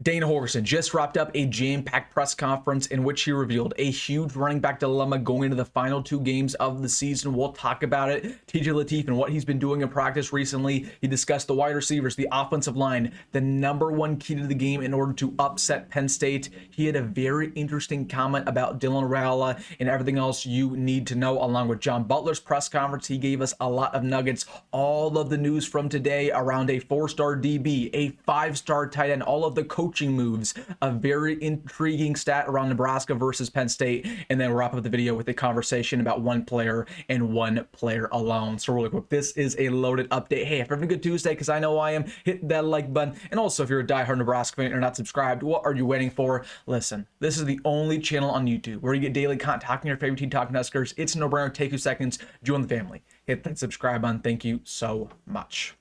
Dane Holgorsen just wrapped up a jam-packed press conference in which he revealed a huge running back dilemma going into the final 2 games of the season. We'll talk about it. TJ Lateef and what he's been doing in practice recently. He discussed the wide receivers, the offensive line, the number 1 key to the game in order to upset Penn State. He had a very interesting comment about Dylan Raiola and everything else you need to know, along with John Butler's press conference. He gave us a lot of nuggets, all of the news from today around a 4-star DB, a 5-star tight end, all of the coaching moves, a very intriguing stat around Nebraska versus Penn State, and then we'll wrap up the video with a conversation about one player and one player alone. So really quick, this is a loaded update. Hey, if you're having a good Tuesday, because I know I am, hit that like button. And also, if you're a diehard Nebraska fan and you're not subscribed, what are you waiting for? Listen, this is the only channel on YouTube where you get daily content talking your favorite team, talking Huskers. It's a no-brainer. Take 2 seconds, join the family. Hit that subscribe button. Thank you so much.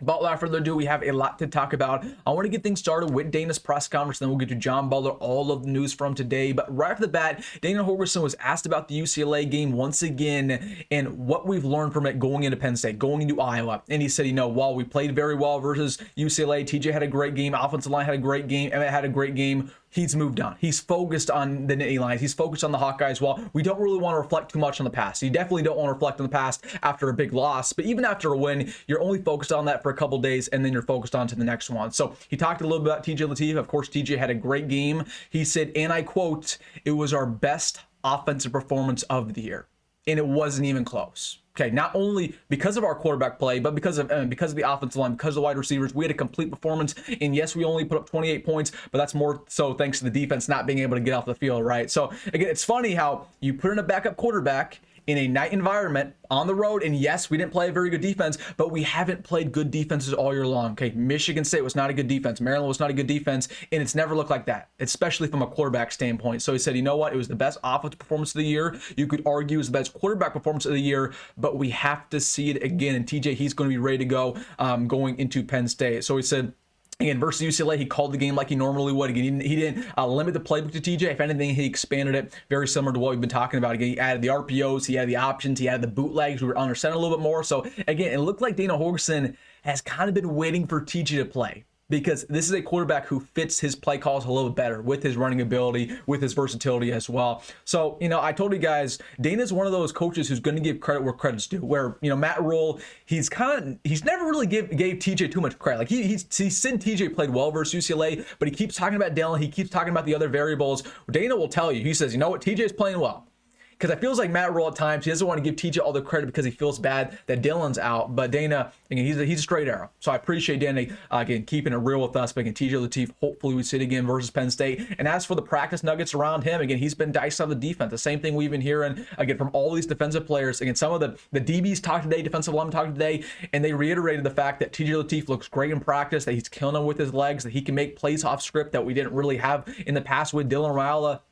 But without further ado, we have a lot to talk about. I want to get things started with Dana's press conference, then we'll get to John Butler, all of the news from today. But right off the bat, Dane Holgorsen was asked about the UCLA game once again and what we've learned from it going into Penn State, going into Iowa. And he said, while we played very well versus UCLA, TJ had a great game, offensive line had a great game, Emmett had a great game. He's moved on. He's focused on the Nittany Lions. He's focused on the Hawkeyes. Well, we don't really want to reflect too much on the past. You definitely don't want to reflect on the past after a big loss. But even after a win, you're only focused on that for a couple days, and then you're focused on to the next one. So he talked a little bit about TJ Lateef. Of course, TJ had a great game. He said, and I quote, "It was our best offensive performance of the year." And it wasn't even close. Okay, not only because of our quarterback play, but because of the offensive line, because of the wide receivers, we had a complete performance. And yes, we only put up 28 points, but that's more so thanks to the defense not being able to get off the field, right? So again, it's funny how you put in a backup quarterback in a night environment on the road, and yes, we didn't play a very good defense, but we haven't played good defenses all year long. Okay, Michigan State was not a good defense, Maryland was not a good defense, and it's never looked like that, especially from a quarterback standpoint. So he said, what, it was the best offensive performance of the year. You could argue it was the best quarterback performance of the year, but we have to see it again. And TJ, he's going to be ready to go going into Penn State. So he said, again, versus UCLA, he called the game like he normally would. Again, he didn't limit the playbook to TJ. If anything, he expanded it, very similar to what we've been talking about. Again, he added the RPOs, he added the options, he added the bootlegs. We were under center a little bit more. So again, it looked like Dana Holgorsen has kind of been waiting for TJ to play, because this is a quarterback who fits his play calls a little bit better with his running ability, with his versatility as well. So, I told you guys, Dana's one of those coaches who's going to give credit where credit's due. Where, Matt Rule, he's never really gave TJ too much credit. Like he said TJ played well versus UCLA, but he keeps talking about Dylan. He keeps talking about the other variables. Dana will tell you, he says, TJ's playing well. Because it feels like Matt Rule at times, he doesn't want to give TJ all the credit because he feels bad that Dylan's out. But Dana, again, he's a straight arrow. So I appreciate Dana, again, keeping it real with us. But again, TJ Lateef, hopefully we see it again versus Penn State. And as for the practice nuggets around him, again, he's been diced on the defense. The same thing we've been hearing, again, from all these defensive players. Again, some of the DBs talked today, defensive linemen talked today, and they reiterated the fact that TJ Lateef looks great in practice, that he's killing them with his legs, that he can make plays off script that we didn't really have in the past with Dylan Raiola.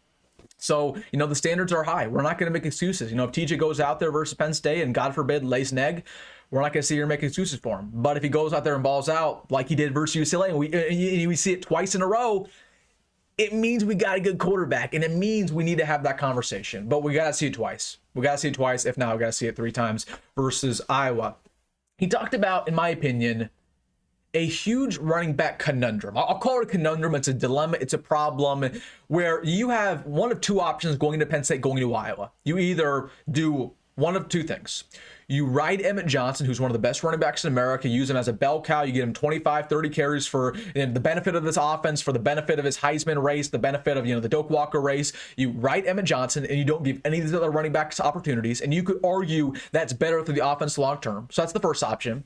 So, the standards are high. We're not going to make excuses. If TJ goes out there versus Penn State and, God forbid, lays an egg, we're not going to sit here and make excuses for him. But if he goes out there and balls out like he did versus UCLA, and we see it twice in a row, it means we got a good quarterback, and it means we need to have that conversation. But we got to see it twice. We got to see it twice. If not, we got to see it 3 times versus Iowa. He talked about, in my opinion, a huge running back conundrum. I'll call it a conundrum. It's a dilemma. It's a problem where you have one of 2 options going into Penn State, going to Iowa. You either do one of 2 things. You ride Emmett Johnson, who's one of the best running backs in America. Use him as a bell cow. You get him 25, 30 carries for the benefit of this offense, for the benefit of his Heisman race, the benefit of, the Doak Walker race. You ride Emmett Johnson, and you don't give any of these other running backs opportunities. And you could argue that's better for the offense long term. So that's the first option.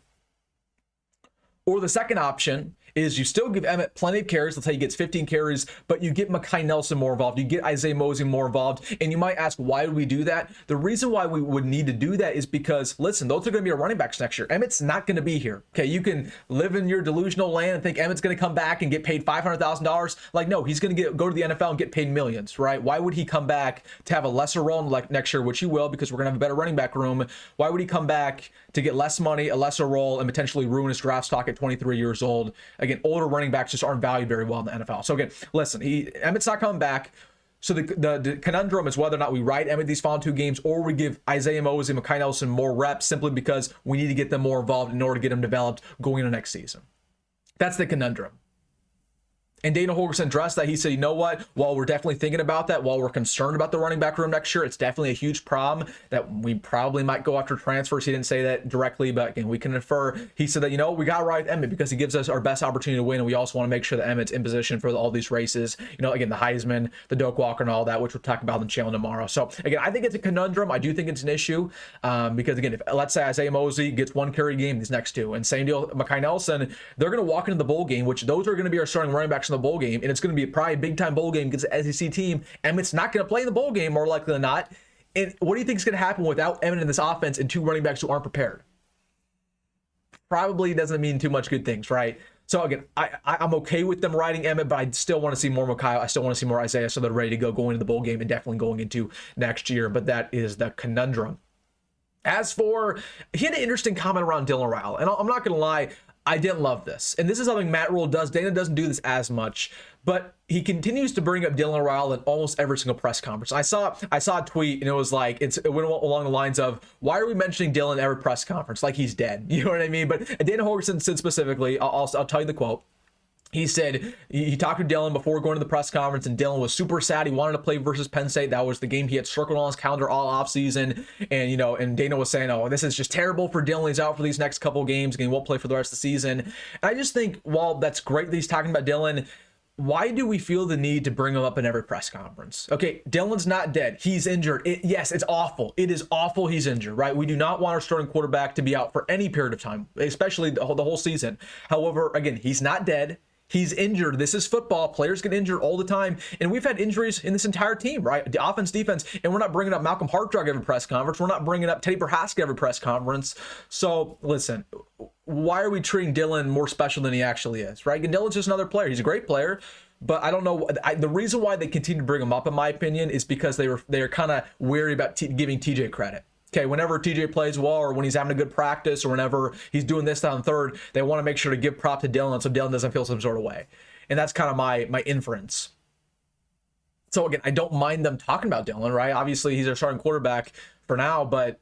Or the second option is you still give Emmett plenty of carries. Let's say he gets 15 carries, but you get Mekhi Nelson more involved. You get Isaiah Mozee more involved. And you might ask, why would we do that? The reason why we would need to do that is because, listen, those are going to be our running backs next year. Emmett's not going to be here. Okay, you can live in your delusional land and think Emmett's going to come back and get paid $500,000. Like, no, he's going to go to the NFL and get paid millions, right? Why would he come back to have a lesser role in next year, which he will, because we're going to have a better running back room? Why would he come back to get less money, a lesser role, and potentially ruin his draft stock at 23 years old? Again, older running backs just aren't valued very well in the NFL. So again, listen, Emmett's not coming back. So the conundrum is whether or not we ride Emmett these final 2 games, or we give Isaiah Mozee and Mekhi Nelson more reps simply because we need to get them more involved in order to get them developed going into next season. That's the conundrum. And Dana Holgorsen addressed that. He said, you know what, while we're definitely thinking about that, while we're concerned about the running back room next year, it's definitely a huge problem that we probably might go after transfers. He didn't say that directly, but again, we can infer. He said that, you know, we got to ride with Emmett because he gives us our best opportunity to win, and we also want to make sure that Emmett's in position for all these races. You know, again, the Heisman, the Doak Walker, and all that, which we'll talk about in the channel tomorrow. So again, I think it's a conundrum. I do think it's an issue because again, if let's say Isaiah Mozee gets one carry game these next two, and same deal, Mekhi Nelson, they're going to walk into the bowl game, which those are going to be our starting running backs in the bowl game, and it's going to be probably a big time bowl game against the SEC team. Emmett's not going to play in the bowl game more likely than not. And what do you think is going to happen without Emmett in this offense and two running backs who aren't prepared? Probably doesn't mean too much good things, right? So again, I'm okay with them riding Emmett, but I still want to see more Mekhi. I still want to see more Isaiah, so they're ready to go going into the bowl game and definitely going into next year. But that is the conundrum. As for, he had an interesting comment around Dylan Raiola, and I'm not going to lie, I didn't love this. And this is something Matt Rule does. Dana doesn't do this as much, but he continues to bring up Dylan Raiola in almost every single press conference. I saw a tweet, and it was like, it went along the lines of, why are we mentioning Dylan in every press conference? Like he's dead. You know what I mean? But Dana Holgorsen said specifically, I'll tell you the quote. He said he talked to Dylan before going to the press conference, and Dylan was super sad. He wanted to play versus Penn State. That was the game he had circled on his calendar all offseason. And, you know, and Dana was saying, oh, this is just terrible for Dylan. He's out for these next couple games, and he won't play for the rest of the season. And I just think, while that's great that he's talking about Dylan, why do we feel the need to bring him up in every press conference? Okay, Dylan's not dead. He's injured. Yes, it's awful. It is awful he's injured, right? We do not want our starting quarterback to be out for any period of time, especially the whole season. However, again, he's not dead. He's injured. This is football. Players get injured all the time. And we've had injuries in this entire team, right? The offense, defense. And we're not bringing up Malcolm Hartzog every press conference. We're not bringing up Teddy Prohaska every press conference. So, listen, why are we treating Dylan more special than he actually is, right? And Dylan's just another player. He's a great player. But I don't know. The reason why they continue to bring him up, in my opinion, is because they're kind of wary about giving TJ credit. Okay, whenever TJ plays well, or when he's having a good practice, or whenever he's doing this, that, and third, they want to make sure to give prop to Dylan so Dylan doesn't feel some sort of way. And that's kind of my inference. So again, I don't mind them talking about Dylan, right? Obviously, he's our starting quarterback for now, but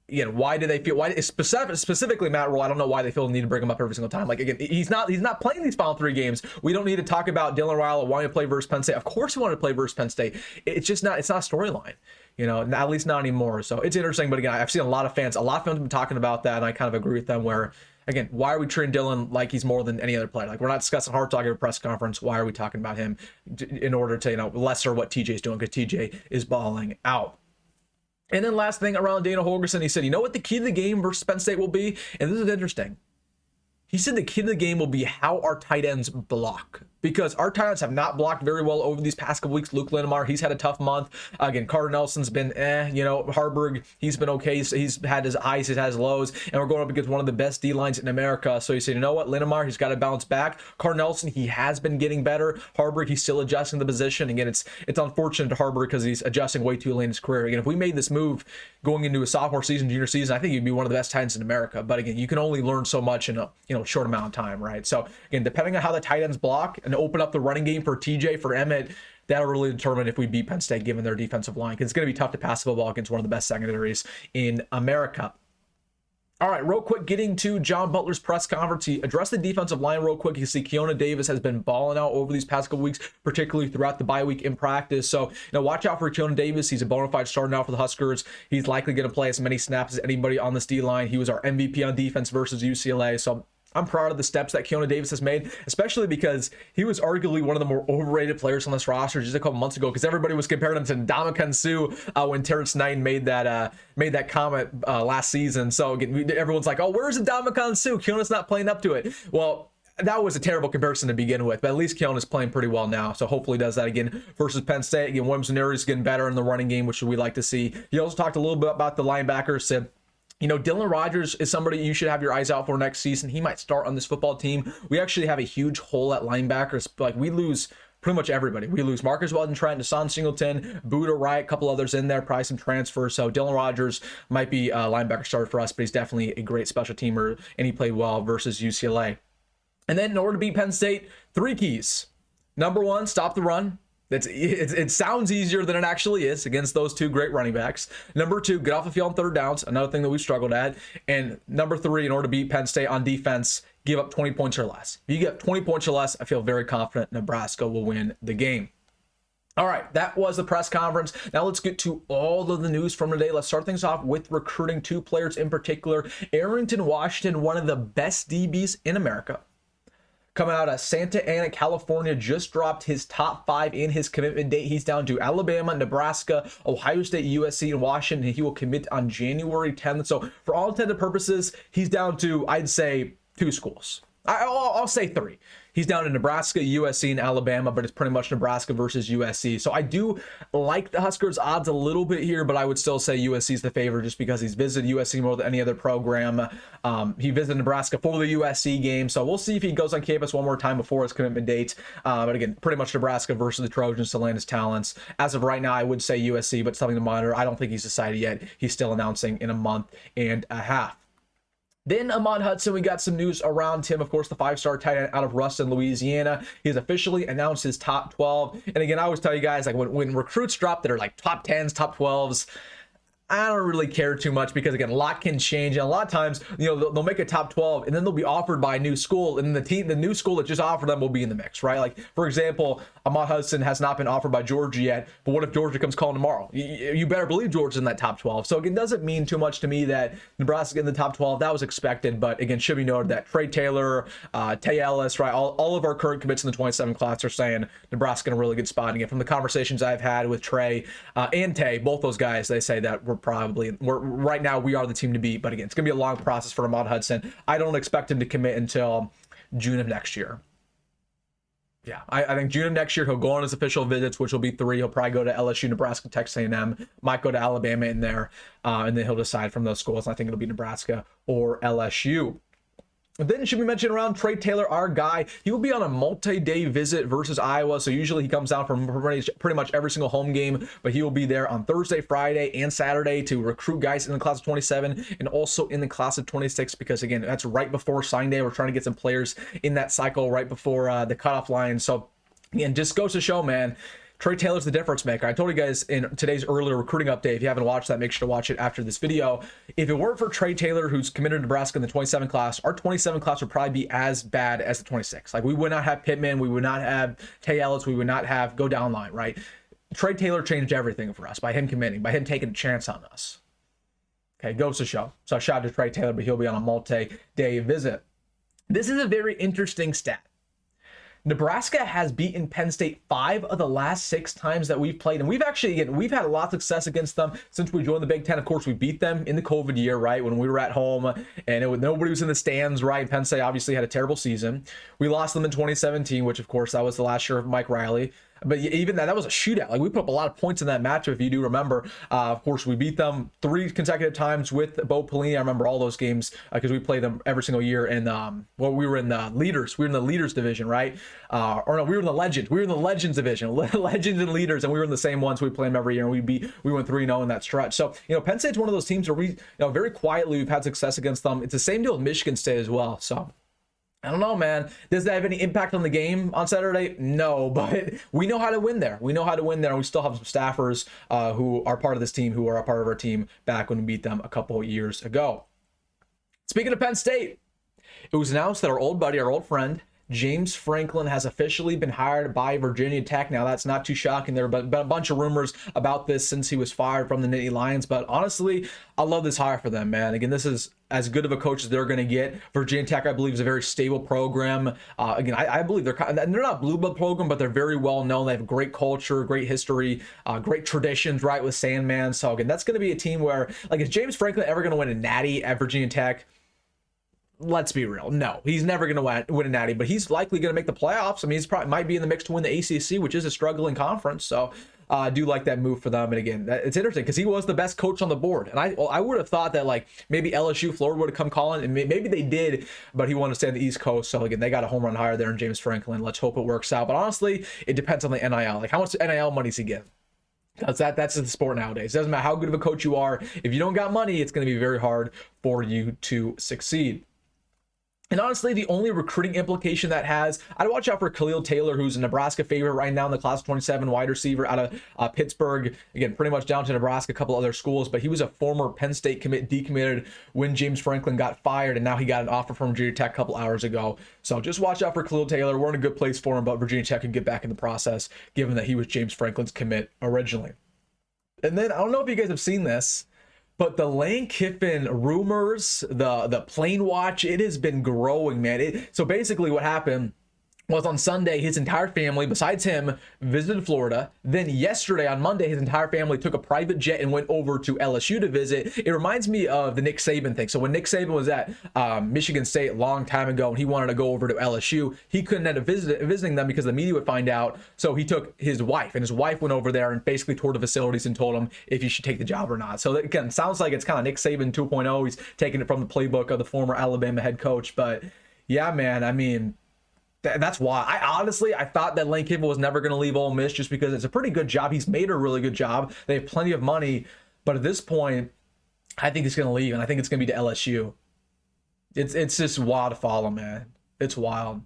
again, why do they feel, why specifically Matt Rule, I don't know why they feel the need to bring him up every single time. Like, again, he's not playing these final three games. We don't need to talk about Dylan Raiola wanting to play versus Penn State. Of course he wanted to play versus Penn State. It's not a storyline. You know, at least not anymore. So it's interesting. But again, I've seen a lot of fans have been talking about that, and I kind of agree with them where, again, why are we treating Dylan like he's more than any other player? Like, we're not discussing Hartzog at a press conference. Why are we talking about him in order to, you know, lesser what TJ's doing, because TJ is balling out. And then last thing around Dana Holgorsen, he said, you know what the key to the game versus Penn State will be? And this is interesting. He said the key to the game will be how our tight ends block, because our tight ends have not blocked very well over these past couple weeks. Luke Linamar, he's had a tough month. Again, Carter Nelson's been you know, Haarberg, he's been okay. So he's had his highs, he's had his lows, and we're going up against one of the best D-lines in America. So he said, you know what, Linamar, he's got to bounce back. Carter Nelson, he has been getting better. Haarberg, he's still adjusting the position. Again, it's unfortunate to Haarberg because he's adjusting way too late in his career. Again, if we made this move going into a sophomore season, junior season, I think he'd be one of the best tight ends in America. But again, you can only learn so much in a short amount of time, right? So again, depending on how the tight ends block and open up the running game for TJ, for Emmett, that'll really determine if we beat Penn State given their defensive line, because it's going to be tough to pass the ball against one of the best secondaries in America. All right, real quick, getting to John Butler's press conference. He addressed the defensive line real quick. You see Keona Davis has been balling out over these past couple weeks, particularly throughout the bye week in practice. So, watch out for Keona Davis. He's a bona fide starter now for the Huskers. He's likely going to play as many snaps as anybody on this D-line. He was our MVP on defense versus UCLA. So I'm proud of the steps that Keona Davis has made, especially because he was arguably one of the more overrated players on this roster just a couple months ago, because everybody was comparing him to Ndamukong Suh when Terrence Knighton made that comment last season. So again, everyone's like, oh, where's Ndamukong Suh? Keona's not playing up to it. Well, that was a terrible comparison to begin with, but at least Keona's playing pretty well now, so hopefully does that again versus Penn State. Again, Williams is getting better in the running game, which we like to see. He also talked a little bit about the linebackers, said, Dylan Rogers is somebody you should have your eyes out for next season. He might start on this football team. We actually have a huge hole at linebackers. Like, we lose pretty much everybody. We lose Marcus Weldon-Trent, Deshaun Singleton, Buda Wright, a couple others in there, probably some transfers. So Dylan Rogers might be a linebacker starter for us, but he's definitely a great special teamer, and he played well versus UCLA. And then in order to beat Penn State, 3 keys. Number 1, stop the run. It sounds easier than it actually is against those 2 great running backs. Number 2, get off the field on third downs, another thing that we've struggled at. And number 3, in order to beat Penn State on defense, give up 20 points or less. If you get 20 points or less, I feel very confident Nebraska will win the game. All right, that was the press conference. Now let's get to all of the news from today. Let's start things off with recruiting 2 players in particular. Arrington Washington, one of the best DBs in America, coming out of Santa Ana, California, just dropped his top 5 in his commitment date. He's down to Alabama, Nebraska, Ohio State, USC, and Washington. He will commit on January 10th. So for all intended purposes, he's down to, I'd say, 2 schools. I'll say 3. He's down to Nebraska, USC, and Alabama, but it's pretty much Nebraska versus USC. So I do like the Huskers' odds a little bit here, but I would still say USC is the favorite just because he's visited USC more than any other program. He visited Nebraska for the USC game, so we'll see if he goes on campus one more time before his commitment date. But again, pretty much Nebraska versus the Trojans to land his talents. As of right now, I would say USC, but something to monitor. I don't think he's decided yet. He's still announcing in a month and a half. Then Ahmad Hudson, we got some news around him. Of course, the 5-star tight end out of Ruston, Louisiana. He has officially announced his top 12. And again, I always tell you guys, like when recruits drop that are like top 10s, top 12s, I don't really care too much because, again, a lot can change. And a lot of times, you know, they'll make a top 12 and then they'll be offered by a new school. And the new school that just offered them will be in the mix, right? Like, for example, Ahmad Hudson has not been offered by Georgia yet. But what if Georgia comes calling tomorrow? You better believe Georgia's in that top 12. So, again, doesn't mean too much to me that Nebraska in the top 12. That was expected. But, again, should be noted that Trae Taylor, Tay Ellis, right? All of our current commits in the 27 class are saying Nebraska in a really good spot. And again, from the conversations I've had with Trae and Tay, both those guys, they say that right now we are the team to beat. But again, it's going to be a long process for Ahmad Hudson. I don't expect him to commit until June of next year. Yeah, I think June of next year he'll go on his official visits, which will be 3. He'll probably go to LSU, Nebraska, Texas A&M, might go to Alabama in there, and then he'll decide from those schools. I think it'll be Nebraska or LSU. Then should we mention around Trae Taylor, our guy, he will be on a multi-day visit versus Iowa. So usually he comes down from pretty much every single home game, but he will be there on Thursday, Friday, and Saturday to recruit guys in the class of 27 and also in the class of 26, because again, that's right before signing day. We're trying to get some players in that cycle right before the cutoff line. So again, just goes to show, man, Trae Taylor's the difference maker. I told you guys in today's earlier recruiting update, if you haven't watched that, make sure to watch it after this video. If it weren't for Trae Taylor, who's committed to Nebraska in the 27 class, our 27 class would probably be as bad as the 26. Like, we would not have Pittman, we would not have Tay Ellis, we would not have go down line, right? Trae Taylor changed everything for us by him committing, by him taking a chance on us. Okay, goes to show. So shout out to Trae Taylor, but he'll be on a multi-day visit. This is a very interesting stat. Nebraska has beaten Penn State 5 of the last 6 times that we've played. And we've actually, again, we've had a lot of success against them since we joined the Big Ten. Of course, we beat them in the COVID year, right, when we were at home and nobody was in the stands, right? Penn State obviously had a terrible season. We lost them in 2017, which, of course, that was the last year of Mike Riley. But even that was a shootout. Like, we put up a lot of points in that matchup, if you do remember. Of course, we beat them 3 consecutive times with Bo Pelini. I remember all those games because we played them every single year. And we were in the leaders. We were in the leaders division, right? Or no, we were in the legends. We were in the legends division, legends and leaders, and we were in the same ones. We played them every year, and we went 3-0 in that stretch. So, you know, Penn State's one of those teams where we, you know, very quietly we've had success against them. It's the same deal with Michigan State as well. So, I don't know, man. Does that have any impact on the game on Saturday? No, but we know how to win there. We know how to win there, and we still have some staffers who are part of this team, who are a part of our team back when we beat them a couple of years ago. Speaking of Penn State, it was announced that our old buddy, our old friend, James Franklin, has officially been hired by Virginia Tech. Now, that's not too shocking. There have been a bunch of rumors about this since he was fired from the Nittany Lions, but honestly, I love this hire for them, man. Again, this is as good of a coach as they're going to get. Virginia Tech, I believe, is a very stable program. Again, I believe they're not a blue blood program, but they're very well known. They have great culture, great history, great traditions, right, with Sandman. So again, that's going to be a team where, like, is James Franklin ever going to win a natty at Virginia Tech? Let's be real. No, he's never going to win a natty, but he's likely going to make the playoffs. I mean, he's probably might be in the mix to win the ACC, which is a struggling conference. So I do like that move for them. And again, it's interesting because he was the best coach on the board. And I would have thought that, like, maybe LSU, Florida would have come calling, and maybe they did, but he wanted to stay on the East Coast. So again, they got a home run hire there in James Franklin. Let's hope it works out. But honestly, it depends on the NIL. Like, how much NIL money is he getting? That's the sport nowadays. It doesn't matter how good of a coach you are. If you don't got money, it's going to be very hard for you to succeed. And honestly, the only recruiting implication that has, I'd watch out for Khalil Taylor, who's a Nebraska favorite right now in the class of 27 wide receiver out of Pittsburgh. Again, pretty much down to Nebraska, a couple other schools, but he was a former Penn State decommitted when James Franklin got fired, and now he got an offer from Virginia Tech a couple hours ago. So just watch out for Khalil Taylor. We're in a good place for him, but Virginia Tech can get back in the process, given that he was James Franklin's commit originally. And then, I don't know if you guys have seen this, but the Lane Kiffin rumors, the plane watch, it has been growing, man. So basically what happened was on Sunday, his entire family, besides him, visited Florida. Then yesterday, on Monday, his entire family took a private jet and went over to LSU to visit. It reminds me of the Nick Saban thing. So when Nick Saban was at Michigan State a long time ago and he wanted to go over to LSU, he couldn't end up visiting them because the media would find out. So he took his wife, and his wife went over there and basically toured the facilities and told him if he should take the job or not. So again, sounds like it's kind of Nick Saban 2.0. He's taking it from the playbook of the former Alabama head coach. But yeah, man, I mean, that's why I thought that Lane Kiffin was never going to leave Ole Miss, just because it's a pretty good job. He's made a really good job. They have plenty of money, but at this point, I think he's going to leave, and I think it's going to be to LSU. It's just wild to follow, man. It's wild.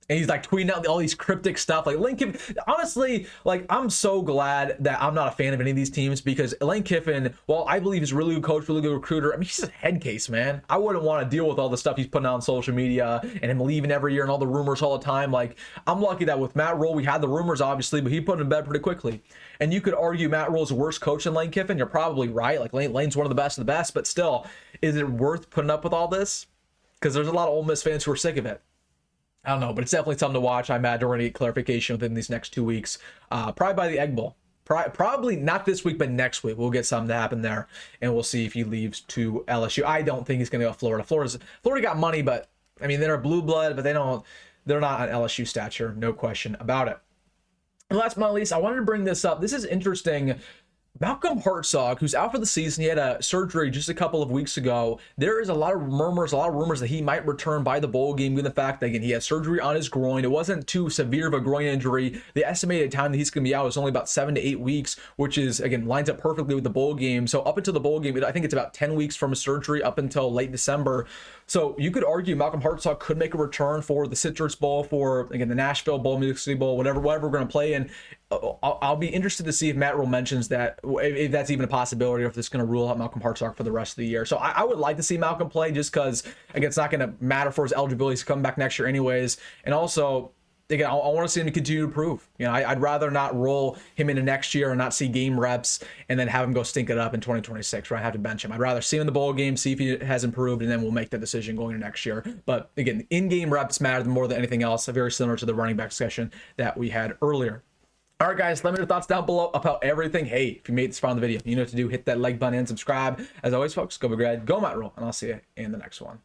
And he's like tweeting out all these cryptic stuff. Like Lane Kiffin, honestly, like I'm so glad that I'm not a fan of any of these teams, because Lane Kiffin, well, I believe he's a really good coach, really good recruiter. I mean, he's just a head case, man. I wouldn't want to deal with all the stuff he's putting out on social media and him leaving every year and all the rumors all the time. Like, I'm lucky that with Matt Rhule, we had the rumors, obviously, but he put them in bed pretty quickly. And you could argue Matt Rhule's a worse coach than Lane Kiffin. You're probably right. Like Lane's one of the best of the best, but still, is it worth putting up with all this? Because there's a lot of Ole Miss fans who are sick of it. I don't know, but it's definitely something to watch. I imagine we're going to get clarification within these next 2 weeks. Probably by the Egg Bowl. Probably not this week, but next week. We'll get something to happen there, and we'll see if he leaves to LSU. I don't think he's going to go to Florida. Florida got money, but, I mean, they're a blue blood, but they're not on LSU stature. No question about it. And last but not least, I wanted to bring this up. This is interesting. Malcolm Hartzog, who's out for the season, he had a surgery just a couple of weeks ago. There is a lot of rumors that he might return by the bowl game, given the fact that, again, he had surgery on his groin. It wasn't too severe of a groin injury. The estimated time that he's going to be out is only about 7 to 8 weeks, which is, again, lines up perfectly with the bowl game. So up until the bowl game, I think it's about 10 weeks from his surgery up until late December. So you could argue Malcolm Hartzog could make a return for the Citrus Bowl, for, again, the Nashville Bowl, Music City Bowl, whatever we're going to play in. I'll be interested to see if Matt Rhule mentions that, if that's even a possibility, or if it's going to rule out Malcolm Hartzog for the rest of the year. So I would like to see Malcolm play, just because, again, it's not going to matter for his eligibility to come back next year anyways. And also, again, I want to see him to continue to improve. You know, I'd rather not roll him into next year and not see game reps and then have him go stink it up in 2026, where I have to bench him. I'd rather see him in the bowl game, see if he has improved, and then we'll make the decision going into next year. But again, in-game reps matter more than anything else, very similar to the running back discussion that we had earlier. All right, guys, let me know your thoughts down below about everything. Hey, if you made it this far in the video, you know what to do. Hit that like button and subscribe. As always, folks, go Big Red, go Matt Rhule, and I'll see you in the next one.